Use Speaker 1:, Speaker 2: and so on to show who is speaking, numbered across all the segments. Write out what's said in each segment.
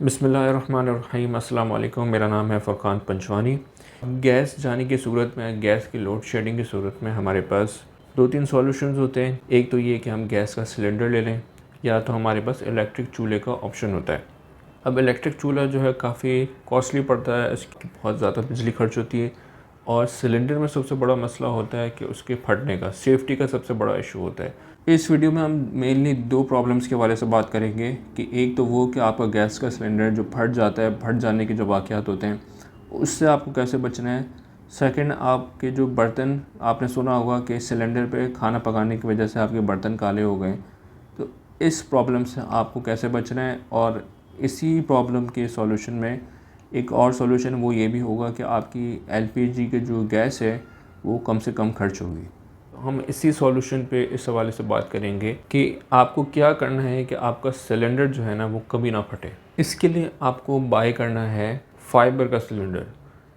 Speaker 1: बिस्मिल्लाहिर्रहमानिर्रहीम। अस्सलाम वालेकुम। मेरा नाम है फ़ुरक़ान पंचवानी। गैस जाने की सूरत में, गैस की लोड शेडिंग की सूरत में हमारे पास दो तीन सॉल्यूशंस होते हैं। एक तो ये कि हम गैस का सिलेंडर ले लें, या तो हमारे पास इलेक्ट्रिक चूल्हे का ऑप्शन होता है। अब इलेक्ट्रिक चूल्हा जो है काफ़ी कॉस्टली पड़ता है, इसकी बहुत ज़्यादा बिजली खर्च होती है, और सिलेंडर में सबसे बड़ा मसला होता है कि उसके फटने का, सेफ्टी का सबसे बड़ा इशू होता है। इस वीडियो में हम मेनली दो प्रॉब्लम्स के बारे से बात करेंगे कि एक तो वो कि आपका गैस का सिलेंडर जो फट जाता है, फट जाने के जो वाक़यात होते हैं उससे आपको कैसे बचना है। सेकंड, आपके जो बर्तन, आपने सुना होगा कि सिलेंडर पे खाना पकाने की वजह से आपके बर्तन काले हो गए, तो इस प्रॉब्लम से आपको कैसे बचना है। और इसी प्रॉब्लम के सॉल्यूशन में एक और सॉल्यूशन वो ये भी होगा कि आपकी एलपीजी के जो गैस है वो कम से कम खर्च होगी। हम इसी सॉल्यूशन पे इस हवाले से बात करेंगे कि आपको क्या करना है कि आपका सिलेंडर जो है ना वो कभी ना फटे। इसके लिए आपको बाय करना है फाइबर का सिलेंडर।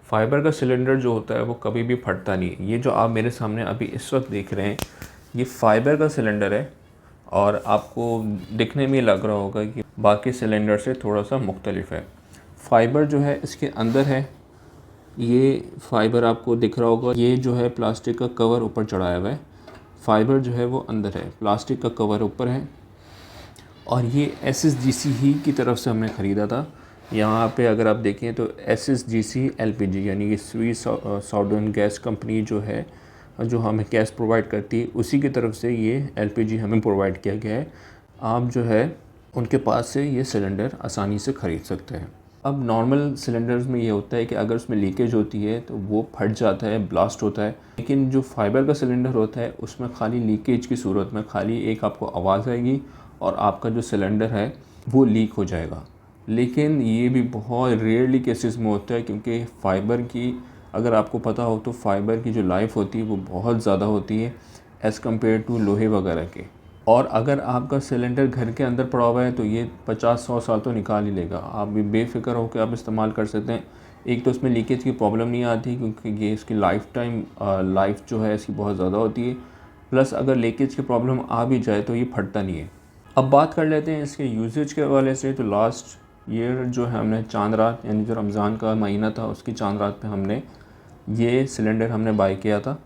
Speaker 1: फाइबर का सिलेंडर जो होता है वो कभी भी फटता नहीं है। ये जो आप मेरे सामने अभी इस वक्त देख रहे हैं, ये फाइबर का सिलेंडर है, और आपको दिखने में लग रहा होगा कि बाकी सिलेंडर से थोड़ा सा मुख्तलिफ है। फाइबर जो है इसके अंदर है, ये फाइबर आपको दिख रहा होगा। ये जो है प्लास्टिक का कवर ऊपर चढ़ाया हुआ है, फाइबर जो है वो अंदर है, प्लास्टिक का कवर ऊपर है। और ये SSGC ही की तरफ से हमने ख़रीदा था। यहाँ पे अगर आप देखें तो SSGC LPG यानी कि स्वीस साउदर्न गैस कंपनी जो है, जो हमें गैस प्रोवाइड करती है, उसी की तरफ से ये LPG हमें प्रोवाइड किया गया है। आप जो है उनके पास से ये सिलेंडर आसानी से ख़रीद सकते हैं। अब नॉर्मल सिलेंडर्स में ये होता है कि अगर उसमें लीकेज होती है तो वो फट जाता है, ब्लास्ट होता है। लेकिन जो फाइबर का सिलेंडर होता है उसमें खाली लीकेज की सूरत में खाली एक आपको आवाज़ आएगी और आपका जो सिलेंडर है वो लीक हो जाएगा। लेकिन ये भी बहुत रेयरली केसेस में होता है, क्योंकि फ़ाइबर की, अगर आपको पता हो तो फ़ाइबर की जो लाइफ होती है वो बहुत ज़्यादा होती है एज़ कम्पेयर टू लोहे वगैरह के। और अगर आपका सिलेंडर घर के अंदर पड़ा हुआ है तो ये 50-100 साल तो निकाल ही लेगा। आप भी बेफ़िक्र हो कि आप इस्तेमाल कर सकते हैं। एक तो इसमें लीकेज की प्रॉब्लम नहीं आती, क्योंकि ये इसकी लाइफ जो है इसकी बहुत ज़्यादा होती है। प्लस अगर लीकेज की प्रॉब्लम आ भी जाए तो ये फटता नहीं है। अब बात कर लेते हैं इसके यूसेज के हवाले से। तो लास्ट ईयर जो है हमने चांद रात, यानी जो रमज़ान का महीना था उसकी चांद रात पे हमने ये सिलेंडर हमने बाय किया था,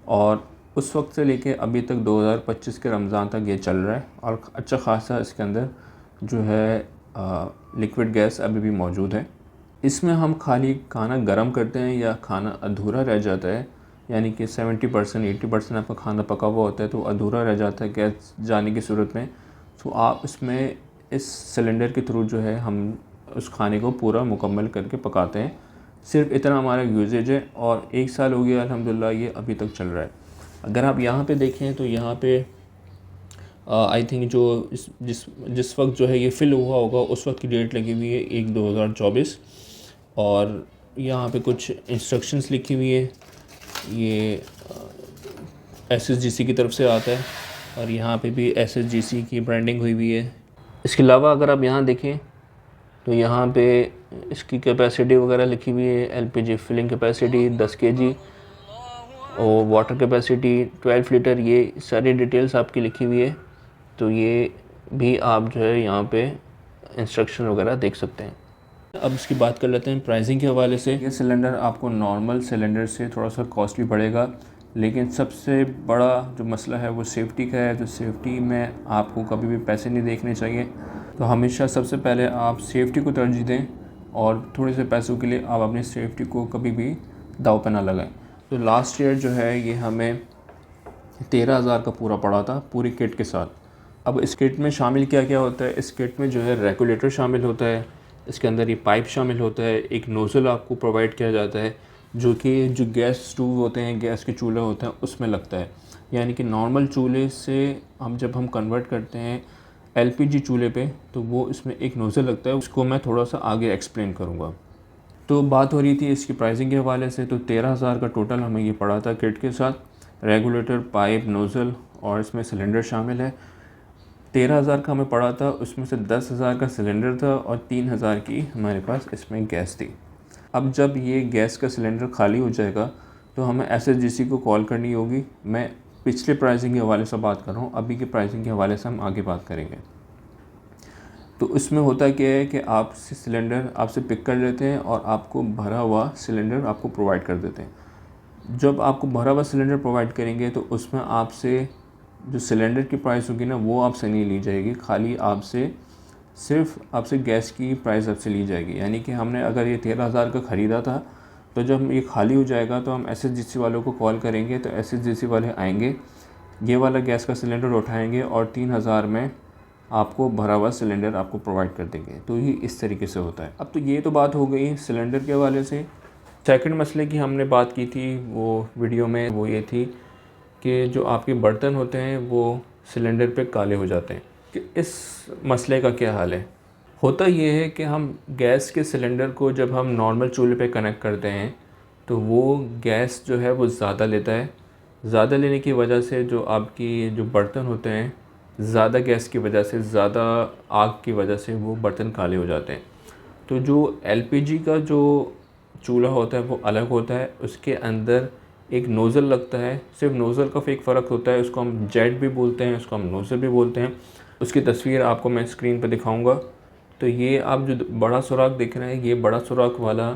Speaker 1: और उस वक्त से लेके अभी तक 2025 के रमज़ान तक ये चल रहा है, और अच्छा ख़ासा इसके अंदर जो है लिक्विड गैस अभी भी मौजूद है। इसमें हम खाली खाना गर्म करते हैं या खाना अधूरा रह जाता है, यानी कि 70% 80% आपका खाना पका हुआ होता है तो अधूरा रह जाता है गैस जाने की सूरत में, तो आप इसमें इस सिलेंडर के थ्रू जो है हम उस खाने को पूरा मुकम्मल करके पकाते हैं। सिर्फ इतना हमारा यूजेज है, और 1 साल हो गया अल्हम्दुलिल्लाह, ये अभी तक चल रहा है। अगर आप यहाँ पे देखें तो यहाँ पे आई थिंक जो जिस वक्त जो है ये फिल हुआ होगा उस वक्त की डेट लगी हुई है 1/2024, और यहाँ पे कुछ इंस्ट्रक्शंस लिखी हुई है। ये SSGC की तरफ से आता है, और यहाँ पे भी SSGC की ब्रांडिंग हुई हुई है। इसके अलावा अगर आप यहाँ देखें तो यहाँ पे इसकी कैपेसिटी वगैरह लिखी हुई है। LPG फिलिंग कैपेसिटी 10 kg और वाटर कैपेसिटी 12 लीटर, ये सारी डिटेल्स आपकी लिखी हुई है। तो ये भी आप जो है यहाँ पे इंस्ट्रक्शन वगैरह देख सकते हैं। अब इसकी बात कर लेते हैं प्राइसिंग के हवाले से। ये सिलेंडर आपको नॉर्मल सिलेंडर से थोड़ा सा कॉस्टली पड़ेगा, लेकिन सबसे बड़ा जो मसला है वो सेफ़्टी का है। तो सेफ़्टी में आपको कभी भी पैसे नहीं देखने चाहिए। तो हमेशा सबसे पहले आप सेफ़्टी को तरजीह दें, और थोड़े से पैसों के लिए आप अपनी सेफ़्टी को कभी भी दाव पे ना लगाएं। तो लास्ट ईयर जो है ये हमें 13,000 का पूरा पड़ा था, पूरी किट के साथ। अब इस किट में शामिल क्या क्या होता है? इस किट में जो है रेगुलेटर शामिल होता है, इसके अंदर ये पाइप शामिल होता है, एक नोज़ल आपको प्रोवाइड किया जाता है जो कि जो गैस स्टोव होते हैं, गैस के चूल्हे होते हैं उसमें लगता है। यानी कि नॉर्मल चूल्हे से जब हम कन्वर्ट करते हैं LPG चूल्हे पे, तो वो इसमें एक नोज़ल लगता है, उसको मैं थोड़ा सा आगे एक्सप्लेन करूँगा। तो बात हो रही थी इसकी प्राइसिंग के हवाले से। तो 13,000 का टोटल हमें ये पड़ा था किट के साथ, रेगुलेटर, पाइप, नोज़ल और इसमें सिलेंडर शामिल है। 13,000 का हमें पड़ा था, उसमें से 10,000 का सिलेंडर था और 3,000 की हमारे पास इसमें गैस थी। अब जब ये गैस का सिलेंडर खाली हो जाएगा तो हमें SSGC को कॉल करनी होगी। मैं पिछले प्राइसिंग के हवाले से बात कर रहा हूँ, अभी के प्राइसिंग के हवाले से हम आगे बात करेंगे। तो इसमें होता क्या है कि आप सिलेंडर आपसे पिक कर लेते हैं और आपको भरा हुआ सिलेंडर आपको प्रोवाइड कर देते हैं। जब आपको भरा हुआ सिलेंडर प्रोवाइड करेंगे तो उसमें आपसे जो सिलेंडर की प्राइस होगी ना वो आपसे नहीं ली जाएगी, खाली आपसे सिर्फ आपसे गैस की प्राइस आपसे ली जाएगी। यानी कि हमने अगर ये 13,000 का ख़रीदा था, तो जब ये खाली हो जाएगा तो हम एसएचजीसी वालों को कॉल करेंगे, तो एसएचजीसी वाले आएंगे, ये वाला गैस का सिलेंडर उठाएंगे और 3,000 में आपको भरा हुआ सिलेंडर आपको प्रोवाइड कर देंगे। तो ये इस तरीके से होता है। अब तो ये तो बात हो गई सिलेंडर के हवाले से। सेकंड मसले की हमने बात की थी वो वीडियो में, वो ये थी कि जो आपके बर्तन होते हैं वो सिलेंडर पे काले हो जाते हैं। कि इस मसले का क्या हाल है? होता ये है कि हम गैस के सिलेंडर को जब हम नॉर्मल चूल्हे पे कनेक्ट करते हैं तो वो गैस जो है वो ज़्यादा लेता है। ज़्यादा लेने की वजह से जो आपकी जो बर्तन होते हैं, ज़्यादा गैस की वजह से, ज़्यादा आग की वजह से वो बर्तन काले हो जाते हैं। तो जो एलपीजी का जो चूल्हा होता है वो अलग होता है, उसके अंदर एक नोज़ल लगता है। सिर्फ नोज़ल का एक फ़र्क होता है, उसको हम जेट भी बोलते हैं, उसको हम नोज़ल भी बोलते हैं। उसकी तस्वीर आपको मैं स्क्रीन पर दिखाऊंगा। तो ये आप जो बड़ा सुराख देख रहे हैं, ये बड़ा सुराख वाला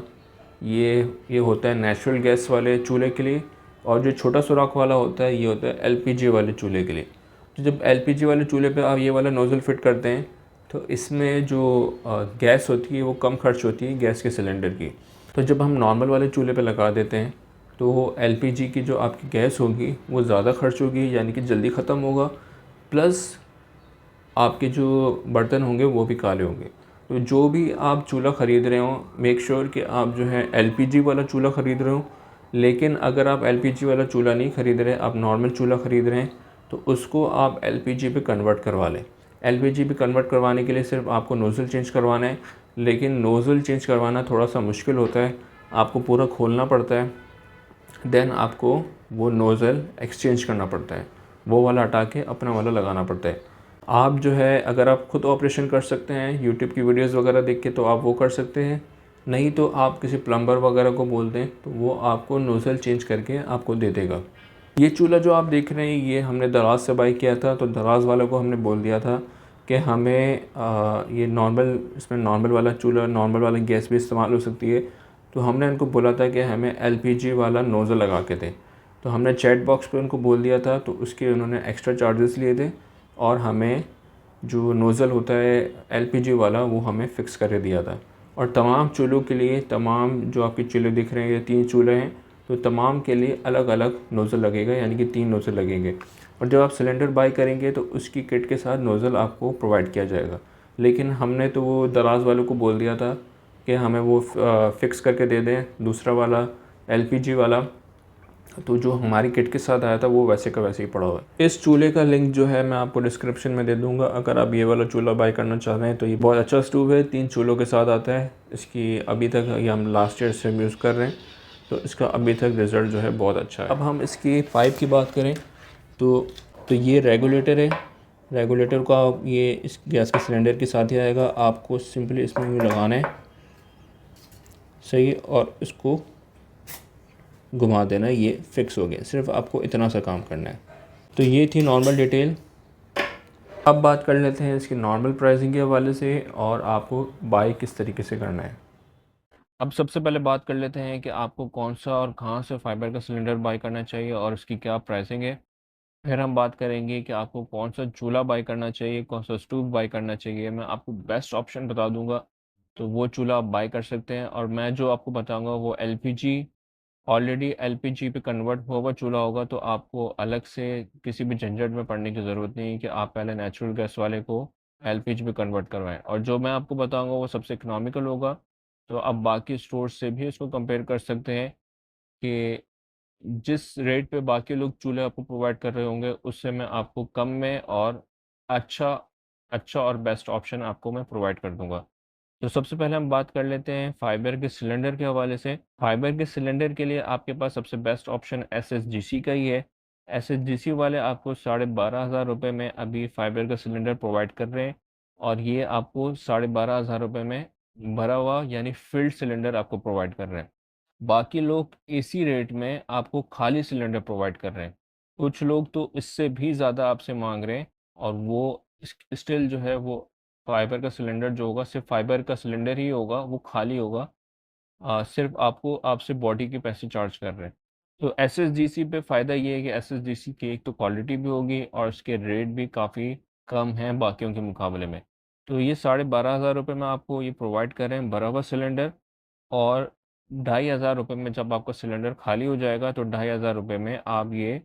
Speaker 1: ये होता है नेचुरल गैस वाले चूल्हे के लिए, और जो छोटा सुराख वाला होता है ये होता है एलपीजी वाले चूल्हे के लिए। तो जब एलपीजी वाले चूल्हे पे आप ये वाला नोज़ल फिट करते हैं तो इसमें जो गैस होती है वो कम खर्च होती है गैस के सिलेंडर की। तो जब हम नॉर्मल वाले चूल्हे पे लगा देते हैं तो वो एलपीजी की जो आपकी गैस होगी वो ज़्यादा खर्च होगी, यानी कि जल्दी ख़त्म होगा, प्लस आपके जो बर्तन होंगे वो भी काले होंगे। तो जो भी आप चूल्हा ख़रीद रहे हो, मेक श्योर कि आप जो है एलपीजी वाला चूल्हा ख़रीद रहे हो। लेकिन अगर आप एलपीजी वाला चूल्हा नहीं ख़रीद रहे, आप नॉर्मल चूल्हा ख़रीद रहे हैं, तो उसको आप एलपीजी पे कन्वर्ट करवा लें। एलपीजी पे कन्वर्ट करवाने के लिए सिर्फ आपको नोज़ल चेंज करवाना है, लेकिन नोज़ल चेंज करवाना थोड़ा सा मुश्किल होता है, आपको पूरा खोलना पड़ता है, देन आपको वो नोज़ल एक्सचेंज करना पड़ता है, वो वाला हटा के अपना वाला लगाना पड़ता है। आप जो है अगर आप ख़ुद ऑपरेशन कर सकते हैं यूट्यूब की वीडियोस वगैरह देख के तो आप वो कर सकते हैं, नहीं तो आप किसी प्लम्बर वगैरह को बोल दें तो वो आपको नोज़ल चेंज करके आपको दे देगा। ये चूल्हा जो आप देख रहे हैं ये हमने दराज से बाई किया था, तो दराज वालों को हमने बोल दिया था कि हमें ये नॉर्मल, इसमें नॉर्मल वाला चूल्हा, नॉर्मल वाला गैस भी इस्तेमाल हो सकती है। तो हमने उनको बोला था कि हमें एलपीजी वाला नोज़ल लगा के दें। तो हमने चैट बॉक्स पे उनको बोल दिया था, तो उसके उन्होंने एक्स्ट्रा चार्जेस लिए थे और हमें जो नोज़ल होता है एलपीजी वाला वो हमें फ़िक्स करके दिया था। और तमाम चूल्हों के लिए, तमाम जो आपके चूल्हे दिख रहे हैं, ये 3 चूल्हे हैं, तो तमाम के लिए अलग अलग नोज़ल लगेगा, यानी कि 3 नोज़ल लगेंगे। और जब आप सिलेंडर बाई करेंगे तो उसकी किट के साथ नोज़ल आपको प्रोवाइड किया जाएगा। लेकिन हमने तो वो दराज वालों को बोल दिया था कि हमें वो फ़िक्स करके दे दें दूसरा वाला एलपीजी वाला। तो जो हमारी किट के साथ आया था वो वैसे का वैसे ही पड़ा हुआ है। इस चूल्हे का लिंक जो है मैं आपको डिस्क्रिप्शन में दे दूंगा, अगर आप ये वाला चूल्हा बाय करना चाह रहे हैं तो ये बहुत अच्छा स्टोव है, 3 चूल्हों के साथ आता है। इसकी अभी तक ये हम लास्ट ईयर से यूज़ कर रहे हैं, तो इसका अभी तक रिज़ल्ट जो है बहुत अच्छा है। अब हम इसकी पाइप की बात करें तो ये रेगुलेटर है। रेगुलेटर का ये इस गैस के सिलेंडर के साथ ही आएगा, आपको सिंपली इसमें यूँ लगाना है, सही, और इसको घुमा देना है, ये फिक्स हो गया। सिर्फ आपको इतना सा काम करना है। तो ये थी नॉर्मल डिटेल। अब बात कर लेते हैं इसकी नॉर्मल प्राइसिंग के हवाले से और आपको बाय किस तरीके से करना है। अब सबसे पहले बात कर लेते हैं कि आपको कौन सा और कहाँ से फाइबर का सिलेंडर बाय करना चाहिए और उसकी क्या प्राइसिंग है। फिर हम बात करेंगे कि आपको कौन सा चूल्हा बाय करना चाहिए, कौन सा स्टोव बाय करना चाहिए। मैं आपको बेस्ट ऑप्शन बता दूंगा, तो वो चूल्हा आप बाय कर सकते हैं। और मैं जो आपको बताऊंगा वो एलपीजी, ऑलरेडी एलपीजी पे कन्वर्ट हुआ हुआ चूल्हा होगा, तो आपको अलग से किसी भी झंझट में पड़ने की ज़रूरत नहीं है कि आप पहले नेचुरल गैस वाले को एलपीजी पे कन्वर्ट करवाएं। और जो मैं आपको बताऊंगा वो सबसे इकोनॉमिकल होगा, तो आप बाकी स्टोर से भी इसको कंपेयर कर सकते हैं कि जिस रेट पे बाकी लोग चूल्हे आपको प्रोवाइड कर रहे होंगे उससे मैं आपको कम में और अच्छा अच्छा और बेस्ट ऑप्शन आपको मैं प्रोवाइड कर दूंगा। तो सबसे पहले हम बात कर लेते हैं फाइबर के सिलेंडर के हवाले से। फाइबर के सिलेंडर के लिए आपके पास सबसे बेस्ट ऑप्शन एसएसजीसी का ही है। एसएसजीसी वाले आपको 12,500 में अभी फाइबर का सिलेंडर प्रोवाइड कर रहे हैं, और ये आपको 12,500 में भरा हुआ यानी फिल्ड सिलेंडर आपको प्रोवाइड कर रहे हैं। बाकी लोग इसी रेट में आपको खाली सिलेंडर प्रोवाइड कर रहे हैं। कुछ लोग तो इससे भी ज़्यादा आपसे मांग रहे हैं, और वो स्टिल जो है वो फाइबर का सिलेंडर जो होगा सिर्फ फाइबर का सिलेंडर ही होगा, वो खाली होगा। सिर्फ आपको आपसे बॉडी के पैसे चार्ज कर रहे हैं। तो एसएसडीसी पे फ़ायदा ये है कि एसएसडीसी की एक तो क्वालिटी भी होगी और उसके रेट भी काफ़ी कम हैं बाकियों के मुकाबले में। तो ये 12,500 में आपको ये प्रोवाइड कर रहे हैं भरा हुआ सिलेंडर, और 2,500 में जब आपका सिलेंडर खाली हो जाएगा तो 2,500 में आप ये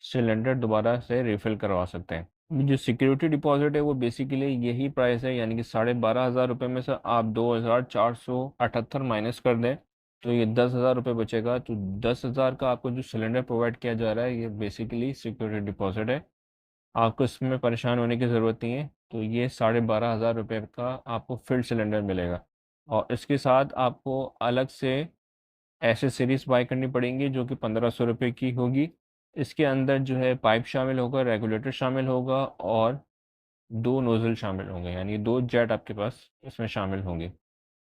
Speaker 1: सिलेंडर दोबारा से रिफ़िल करवा सकते हैं। जो सिक्योरिटी डिपॉज़िट है वो बेसिकली यही प्राइस है, यानी कि 12,500 में से आप 2,478 माइनस कर दें तो ये 10,000 बचेगा। तो 10,000 का आपको जो सिलेंडर प्रोवाइड किया जा रहा है ये बेसिकली सिक्योरिटी डिपॉज़िट है। आपको इसमें परेशान होने की ज़रूरत नहीं है। तो ये 12,500 का आपको फिल्ड सिलेंडर मिलेगा, और इसके साथ आपको अलग से एसेसरीज़ बाय करनी पड़ेंगी जो कि 1,500 की होगी। इसके अंदर जो है पाइप शामिल होगा, रेगुलेटर शामिल होगा और 2 नोज़ल शामिल होंगे, यानी 2 जेट आपके पास इसमें शामिल होंगे।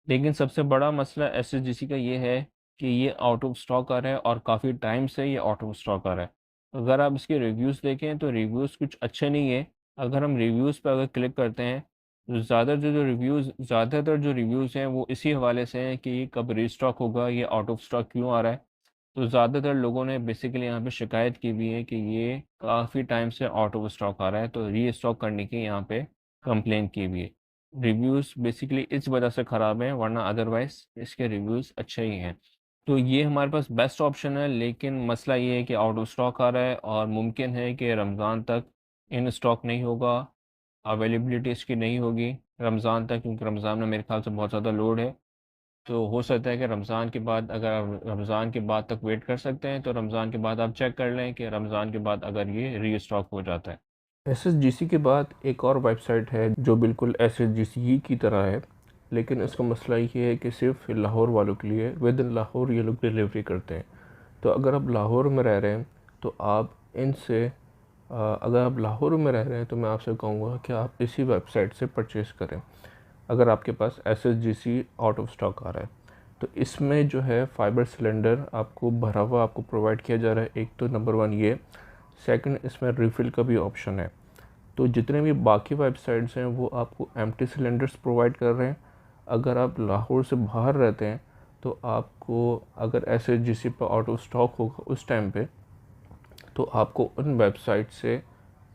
Speaker 1: लेकिन सबसे बड़ा मसला एसएसडीसी का ये है कि ये आउट ऑफ स्टॉक आ रहा है, और काफ़ी टाइम से ये आउट ऑफ स्टॉक आ रहा है। अगर आप इसके रिव्यूज़ देखें तो रिव्यूज़ कुछ अच्छे नहीं है। अगर हम रिव्यूज़ पे अगर क्लिक करते हैं तो ज़्यादातर जो रिव्यूज़ हैं वो इसी हवाले से हैं कि ये कब रीस्टॉक होगा, ये आउट ऑफ स्टॉक क्यों आ रहा है। तो ज़्यादातर लोगों ने बेसिकली यहाँ पे शिकायत की भी है कि ये काफ़ी टाइम से आउट ऑफ स्टॉक आ रहा है, तो रीस्टॉक करने की यहाँ पे कंप्लेन की भी है। रिव्यूज़ बेसिकली इस वजह से ख़राब हैं, वरना अदरवाइज़ इसके रिव्यूज़ अच्छे ही हैं। तो ये हमारे पास बेस्ट ऑप्शन है, लेकिन मसला ये है कि आउट ऑफ स्टॉक आ रहा है और मुमकिन है कि रमज़ान तक इन स्टॉक नहीं होगा, अवेलेबिलिटी इसकी नहीं होगी रमज़ान तक, क्योंकि रमज़ान में मेरे ख़्याल से बहुत ज़्यादा लोड है। तो हो सकता है कि रमज़ान के बाद, अगर आप रमज़ान के बाद तक वेट कर सकते हैं तो रमज़ान के बाद आप चेक कर लें कि रमज़ान के बाद अगर ये रीस्टॉक हो जाता है। एसएसजीसी के बाद एक और वेबसाइट है जो बिल्कुल एसएसजीसी ही की तरह है, लेकिन इसका मसला ये है कि सिर्फ लाहौर वालों के लिए विद इन लाहौर ये लोग डिलीवरी करते हैं। तो अगर आप लाहौर में रह रहे हैं तो आप इनसे अगर आप लाहौर में रह रहे हैं तो मैं आपसे कहूँगा कि आप इसी वेबसाइट से परचेज़ करें अगर आपके पास एसएसजीसी आउट ऑफ स्टॉक आ रहा है। तो इसमें जो है फाइबर सिलेंडर आपको भरा हुआ आपको प्रोवाइड किया जा रहा है। एक तो नंबर 1 ये, सेकंड इसमें रिफ़िल का भी ऑप्शन है। तो जितने भी बाकी वेबसाइट्स हैं वो आपको एम्प्टी सिलेंडर्स प्रोवाइड कर रहे हैं। अगर आप लाहौर से बाहर रहते हैं तो आपको अगर एसएसजीसी पर आउट ऑफ स्टॉक होगा उस टाइम पे, तो आपको उन वेबसाइट से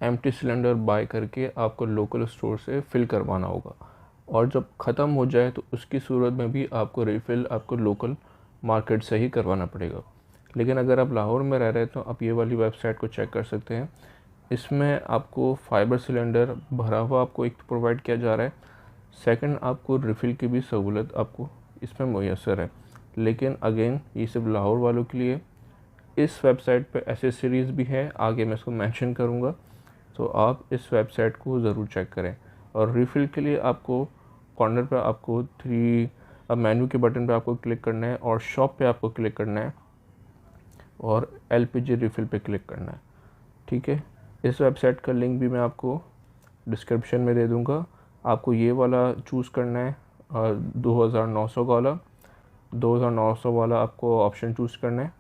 Speaker 1: एम्प्टी सिलेंडर बाय करके आपको लोकल स्टोर से फ़िल करवाना होगा, और जब ख़त्म हो जाए तो उसकी सूरत में भी आपको रिफ़िल आपको लोकल मार्केट से ही करवाना पड़ेगा। लेकिन अगर आप लाहौर में रह रहे हैं तो आप ये वाली वेबसाइट को चेक कर सकते हैं। इसमें आपको फाइबर सिलेंडर भरा हुआ आपको एक प्रोवाइड किया जा रहा है, सेकंड आपको रिफ़िल की भी सहूलत आपको इसमें मुयस्सर है। लेकिन अगेन ये सिर्फ लाहौर वालों के लिए। इस वेबसाइट पे एसेसरीज़ भी है, आगे मैं इसको मेंशन करूँगा, तो आप इस वेबसाइट को ज़रूर चेक करें। और रिफ़िल के लिए आपको कॉर्नर पे आपको मेन्यू के बटन पे आपको क्लिक करना है और शॉप पे आपको क्लिक करना है और एलपीजी रिफ़िल पे क्लिक करना है। ठीक है, इस वेबसाइट का लिंक भी मैं आपको डिस्क्रिप्शन में दे दूँगा। आपको ये वाला चूज़ करना है 2,900 वाला, 2,900 वाला आपको ऑप्शन चूज़ करना है,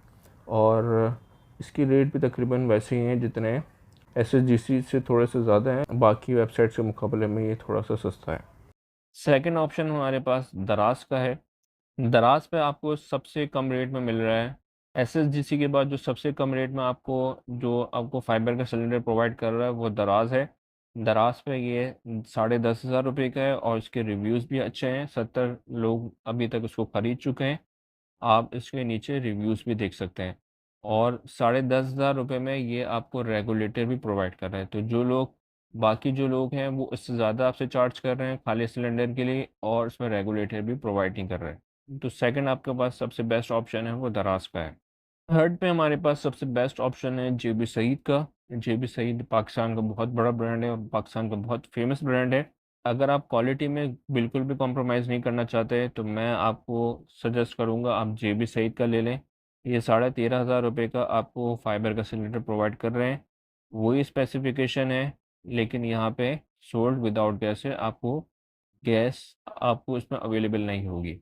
Speaker 1: और इसकी रेट भी तकरीबन वैसे ही हैं जितने एसएसजीसी से थोड़े से ज़्यादा हैं, बाकी वेबसाइट्स के मुकाबले में ये थोड़ा सा सस्ता है। सेकंड ऑप्शन हमारे पास दराज का है। दराज पे आपको सबसे कम रेट में मिल रहा है। एसएसजीसी के बाद जो सबसे कम रेट में आपको फाइबर का सिलेंडर प्रोवाइड कर रहा है वो दराज है। दराज पे ये 10,500 का है और इसके रिव्यूज़ भी अच्छे हैं। 70 लोग अभी तक इसको ख़रीद चुके हैं। आप इसके नीचे रिव्यूज़ भी देख सकते हैं, और 10,500 में ये आपको रेगुलेटर भी प्रोवाइड कर रहा है। तो बाकी जो लोग हैं वो इससे ज़्यादा आपसे चार्ज कर रहे हैं खाली सिलेंडर के लिए, और इसमें रेगुलेटर भी प्रोवाइड नहीं कर रहे हैं। तो सेकंड आपके पास सबसे बेस्ट ऑप्शन है वो दराज का है। थर्ड पे हमारे पास सबसे बेस्ट ऑप्शन है जेबी सईद का। जेबी सईद पाकिस्तान का बहुत बड़ा ब्रांड है और पाकिस्तान का बहुत फेमस ब्रांड है। अगर आप क्वालिटी में बिल्कुल भी कॉम्प्रोमाइज़ नहीं करना चाहते तो मैं आपको सजेस्ट करूँगा आप जेबी सईद का ले लें। ये 13,500 का आपको फाइबर का सिलेंडर प्रोवाइड कर रहे हैं। वही स्पेसिफिकेशन है, लेकिन यहाँ पे सोल्ड विदाउट गैस है। गैस आपको इसमें अवेलेबल नहीं होगी।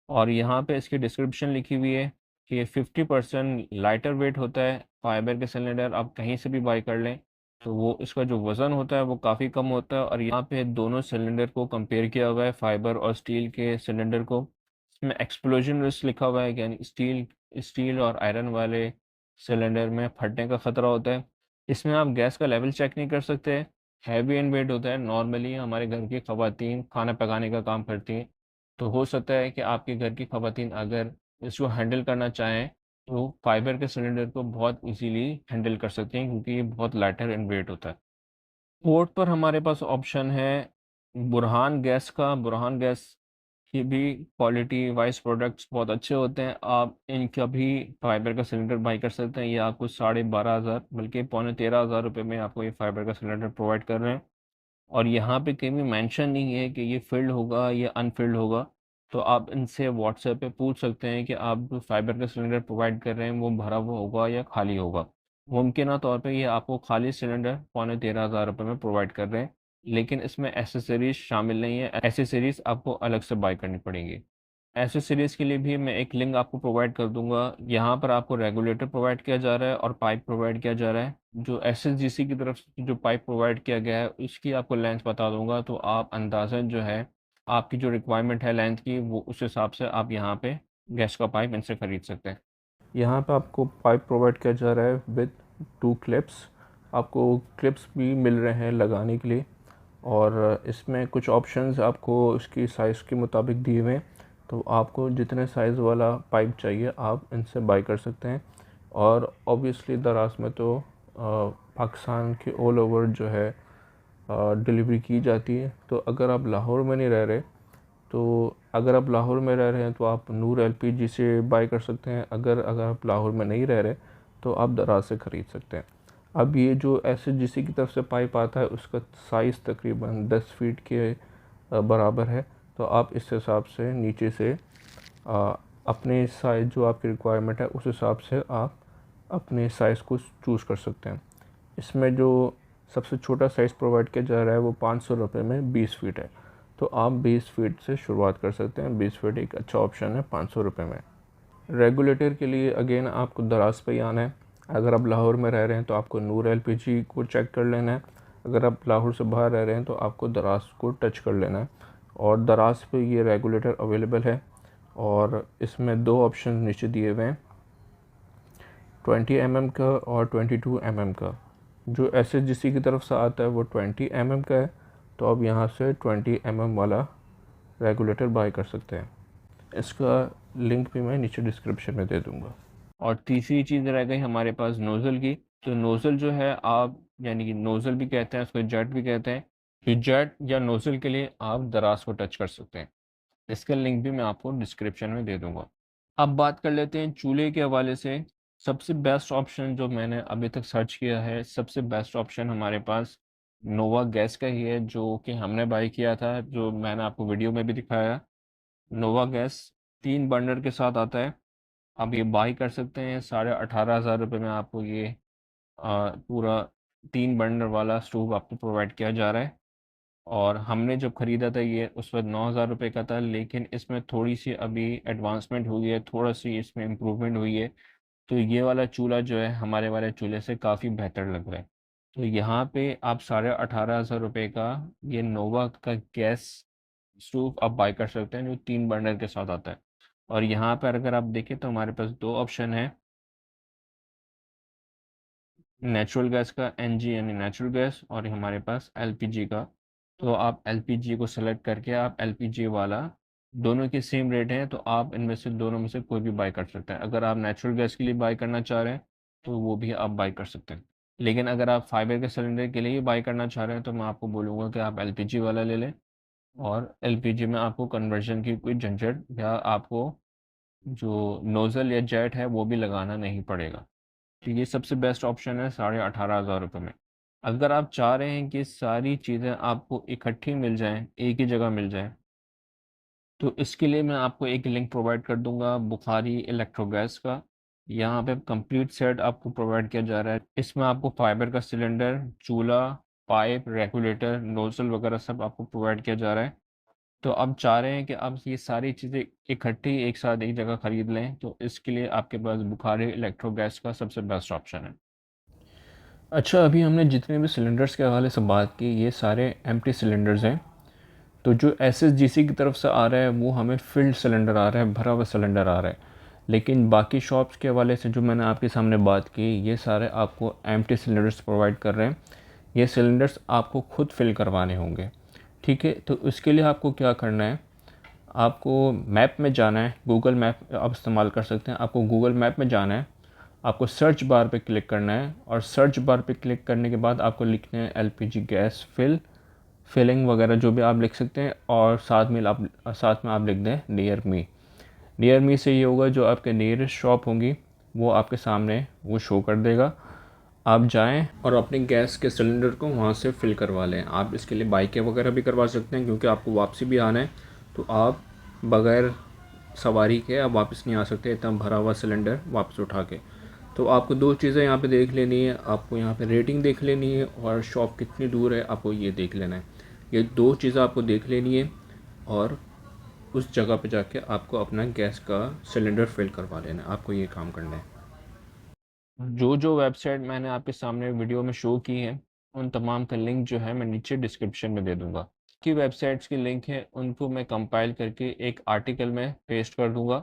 Speaker 1: और यहाँ पे इसकी डिस्क्रिप्शन लिखी हुई है कि 50% लाइटर वेट होता है। फाइबर के सिलेंडर आप कहीं से भी बाय कर लें। तो वो इसका जो वज़न होता है वो काफ़ी कम होता है। और यहाँ पे दोनों सिलेंडर को कंपेयर किया हुआ है, फाइबर और स्टील के सिलेंडर को। इसमें एक्सप्लोजन रिस्क लिखा हुआ है, यानी स्टील स्टील और आयरन वाले सिलेंडर में फटने का ख़तरा होता है। इसमें आप गैस का लेवल चेक नहीं कर सकते। हैवी एंड वेट होता है। नॉर्मली हमारे घर की ख़वातीन खाना पकाने का काम करती हैं, तो हो सकता है कि आपके घर की ख़वातीन अगर इसको हैंडल करना चाहें तो फाइबर के सिलेंडर को बहुत इजीली हैंडल कर सकते हैं, क्योंकि ये बहुत लाइटर इन वेट होता है। पोर्ट पर हमारे पास ऑप्शन है बुरहान गैस का। बुरहान गैस की भी क्वालिटी वाइज प्रोडक्ट्स बहुत अच्छे होते हैं। आप इनका भी फाइबर का सिलेंडर बाई कर सकते हैं। ये आपको 12,500 बल्कि पौने 13,000 रुपये में आपको ये फाइबर का सिलेंडर प्रोवाइड कर रहे हैं। और यहाँ पे कहीं भी मेंशन नहीं है कि ये फ़िल्ड होगा या अनफ़िल्ड होगा। तो आप इनसे व्हाट्सएप पे पूछ सकते हैं कि आप जो फाइबर का सिलेंडर प्रोवाइड कर रहे हैं वो भरा हुआ होगा या खाली होगा। मुमकिन तौर पे ये आपको खाली सिलेंडर पौने 13,000 रुपये में प्रोवाइड कर रहे हैं, लेकिन इसमें एसेसरीज़ शामिल नहीं है। एसेसरीज़ आपको अलग से बाय करनी पड़ेंगी। एसेसरीज़ के लिए भी मैं एक लिंक आपको प्रोवाइड कर दूँगा। यहाँ पर आपको रेगुलेटर प्रोवाइड किया जा रहा है और पाइप प्रोवाइड किया जा रहा है। जो एसएसजीसी की तरफ से जो पाइप प्रोवाइड किया गया है उसकी आपको लेंथ बता दूँगा, तो आप अंदाज़न जो है आपकी जो रिक्वायरमेंट है लेंथ की, वो उस हिसाब से आप यहाँ पे गैस का पाइप इनसे खरीद सकते हैं। यहाँ पे आपको पाइप प्रोवाइड किया जा रहा है विद 2 क्लिप्स। आपको क्लिप्स भी मिल रहे हैं लगाने के लिए, और इसमें कुछ ऑप्शंस आपको इसकी साइज़ के मुताबिक दिए हुए हैं। तो आपको जितने साइज़ वाला पाइप चाहिए आप इनसे बाय कर सकते हैं। और ऑब्वियसली दराज में तो पाकिस्तान के ऑल ओवर जो है डिलीवरी की जाती है। तो अगर आप लाहौर में नहीं रह रहे, तो अगर आप लाहौर में रह रहे हैं तो आप नूर एलपीजी से बाय कर सकते हैं। अगर आप लाहौर में नहीं रह रहे तो आप दराज से ख़रीद सकते हैं। अब ये जो एसएचजीसी की तरफ से पाइप आता है उसका साइज़ तकरीबन 10 फीट के बराबर है। तो आप इस हिसाब से नीचे से अपने साइज़ जो आपकी रिक्वायरमेंट है उस हिसाब से आप अपने साइज़ को चूज़ कर सकते हैं। इसमें जो सबसे छोटा साइज़ प्रोवाइड किया जा रहा है वो 500 रुपये में 20 फीट है। तो आप 20 फीट से शुरुआत कर सकते हैं। 20 फीट एक अच्छा ऑप्शन है 500 रुपये में। रेगुलेटर के लिए अगेन आपको दराज पे ही आना है। अगर आप लाहौर में रह रहे हैं तो आपको नूर एलपीजी को चेक कर लेना है। अगर आप लाहौर से बाहर रह रहे हैं तो आपको दराज को टच कर लेना है। और दराज पे ये रेगुलेटर अवेलेबल है, और इसमें 2 ऑप्शन नीचे दिए हुए हैं, 20 mm का और 22 mm का। जो एसएचजीसी की तरफ से आता है वो 20 mm का है। तो आप यहाँ से 20 mm वाला रेगुलेटर बाय कर सकते हैं। इसका लिंक भी मैं नीचे डिस्क्रिप्शन में दे दूँगा। और तीसरी चीज़ रह गई हमारे पास नोज़ल की। तो नोज़ल जो है आप, यानी कि नोज़ल भी कहते हैं, उसको जेट भी कहते हैं। तो जेट या नोज़ल के लिए आप दराज को टच कर सकते हैं। इसका लिंक भी मैं आपको डिस्क्रिप्शन में दे दूँगा। अब बात कर लेते हैं चूल्हे के हवाले से। सबसे बेस्ट ऑप्शन जो मैंने अभी तक सर्च किया है, सबसे बेस्ट ऑप्शन हमारे पास नोवा गैस का ही है, जो कि हमने बाय किया था, जो मैंने आपको वीडियो में भी दिखाया। नोवा गैस 3 बर्नर के साथ आता है। आप ये बाय कर सकते हैं 18,500 रुपये में। आपको ये पूरा 3 बर्नर वाला स्टोव आपको प्रोवाइड किया जा रहा है। और हमने जब ख़रीदा था ये उस वक़्त 9,000 रुपये का था, लेकिन इसमें थोड़ी-सी अभी एडवांसमेंट हुई है, थोड़ा-सी इसमें इम्प्रूवमेंट हुई है। तो ये वाला चूल्हा जो है हमारे वाले चूल्हे से काफ़ी बेहतर लग रहा है। तो यहाँ पे आप 18,500 रुपये का ये नोवा का गैस स्टोव आप बाय कर सकते हैं, जो 3 बर्नर के साथ आता है। और यहाँ पर अगर आप देखें तो हमारे पास 2 ऑप्शन हैं, नेचुरल गैस का, एनजी यानी नेचुरल गैस, और हमारे पास एलपीजी का। तो आप एलपीजी को सेलेक्ट करके आप एलपीजी वाला, दोनों के सेम रेट हैं, तो आप इनमें से दोनों में से कोई भी बाय कर सकते हैं। अगर आप नेचुरल गैस के लिए बाय करना चाह रहे हैं तो वो भी आप बाय कर सकते हैं। लेकिन अगर आप फाइबर के सिलेंडर के लिए ही बाय करना चाह रहे हैं तो मैं आपको बोलूँगा कि आप एलपीजी वाला ले लें। और एलपीजी में आपको कन्वर्जन की कोई झंझट या आपको जो नोज़ल या जेट है वो भी लगाना नहीं पड़ेगा। तो ये सबसे बेस्ट ऑप्शन है 18,500 रुपये में। अगर आप चाह रहे हैं कि सारी चीज़ें आपको इकट्ठी मिल जाएँ, एक ही जगह मिल जाएँ, तो इसके लिए मैं आपको एक लिंक प्रोवाइड कर दूँगा बुखारी इलेक्ट्रो गैस का। यहाँ पे कंप्लीट सेट आपको प्रोवाइड किया जा रहा है। इसमें आपको फाइबर का सिलेंडर, चूल्हा, पाइप, रेगुलेटर, नोज़ल वगैरह सब आपको प्रोवाइड किया जा रहा है। तो आप चाह रहे हैं कि आप ये सारी चीज़ें इकट्ठी एक साथ एक जगह खरीद लें, तो इसके लिए आपके पास बुखारी इलेक्ट्रो गैस का सबसे बेस्ट ऑप्शन है। अच्छा, अभी हमने जितने भी सिलेंडर्स के हवाले से बात की, ये सारे एम्प्टी सिलेंडर्स हैं। तो जो एसएसजीसी की तरफ से आ रहा है वो हमें फिल्ड सिलेंडर आ रहा है, भरा हुआ सिलेंडर आ रहा है। लेकिन बाकी शॉप्स के हवाले से जो मैंने आपके सामने बात की, ये सारे आपको एम्प्टी सिलेंडर्स प्रोवाइड कर रहे हैं। ये सिलेंडर्स आपको खुद फिल करवाने होंगे, ठीक है। तो इसके लिए आपको क्या करना है, आपको मैप में जाना है। गूगल मैप आप इस्तेमाल कर सकते हैं। आपको गूगल मैप में जाना है, आपको सर्च बार पे क्लिक करना है, और सर्च बार पे क्लिक करने के बाद आपको लिखना है एलपीजी गैस फिलिंग वगैरह जो भी आप लिख सकते हैं, और साथ में आप लिख दें नियर मी। नियर मी से ये होगा, जो आपके नियरेस्ट शॉप होंगी वो आपके सामने वो शो कर देगा। आप जाएं और अपने गैस के सिलेंडर को वहाँ से फिल करवा लें। आप इसके लिए बाइकें वगैरह भी करवा सकते हैं, क्योंकि आपको वापसी भी आना है। तो आप बग़ैर सवारी के आप वापस नहीं आ सकते इतना भरा हुआ सिलेंडर वापस उठा के। तो आपको दो चीज़ें यहाँ पे देख लेनी है, आपको यहाँ पे रेटिंग देख लेनी है, और शॉप कितनी दूर है आपको ये देख लेना है। ये दो चीज़ें आपको देख लेनी है, और उस जगह पे जाके आपको अपना गैस का सिलेंडर फिल करवा लेना है। आपको ये काम करना है। जो जो वेबसाइट मैंने आपके सामने वीडियो में शो की हैं, उन तमाम का लिंक जो है मैं नीचे डिस्क्रिप्शन में दे दूँगा। की वेबसाइट्स की लिंक है, उनको मैं कंपाइल करके एक आर्टिकल में पेस्ट कर दूँगा।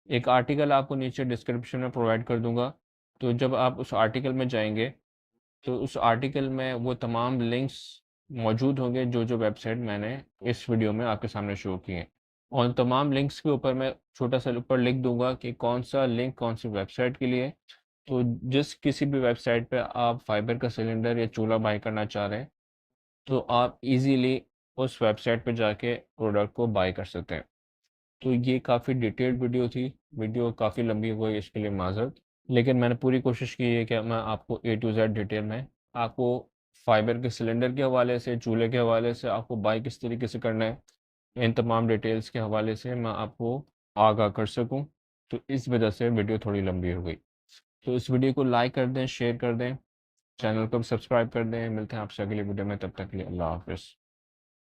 Speaker 1: एक आर्टिकल आपको नीचे डिस्क्रिप्शन में प्रोवाइड कर दूँगा। तो जब आप उस आर्टिकल में जाएँगे, तो उस आर्टिकल में वो तमाम लिंक्स मौजूद होंगे जो वेबसाइट मैंने इस वीडियो में आपके सामने शो किए हैं। और उन तमाम लिंक्स के ऊपर मैं छोटा-सा ऊपर लिख दूँगा कि कौन-सा लिंक कौन-सी वेबसाइट के लिए है। तो जिस किसी भी वेबसाइट पे आप फाइबर का सिलेंडर या चूल्हा बाय करना चाह रहे हैं, तो आप इजीली उस वेबसाइट पे जाके प्रोडक्ट को बाय कर सकते हैं। तो ये काफ़ी डिटेल्ड वीडियो थी, वीडियो काफ़ी लंबी हो गई, इसके लिए माज़रत। लेकिन मैंने पूरी कोशिश की है कि मैं आपको ए टू ज़ेड डिटेल में आपको फाइबर के सिलेंडर के हवाले से, चूल्हे के हवाले से आपको बाय किस तरीके से करना है, इन तमाम डिटेल्स के हवाले से मैं आपको आगाह कर सकूँ। तो इस वजह से वीडियो थोड़ी लंबी हो गई। तो इस वीडियो को लाइक कर दें, शेयर कर दें, चैनल को भी सब्सक्राइब कर दें। मिलते हैं आपसे अगली वीडियो में, तब तक के लिए अल्लाह हाफ़िज़।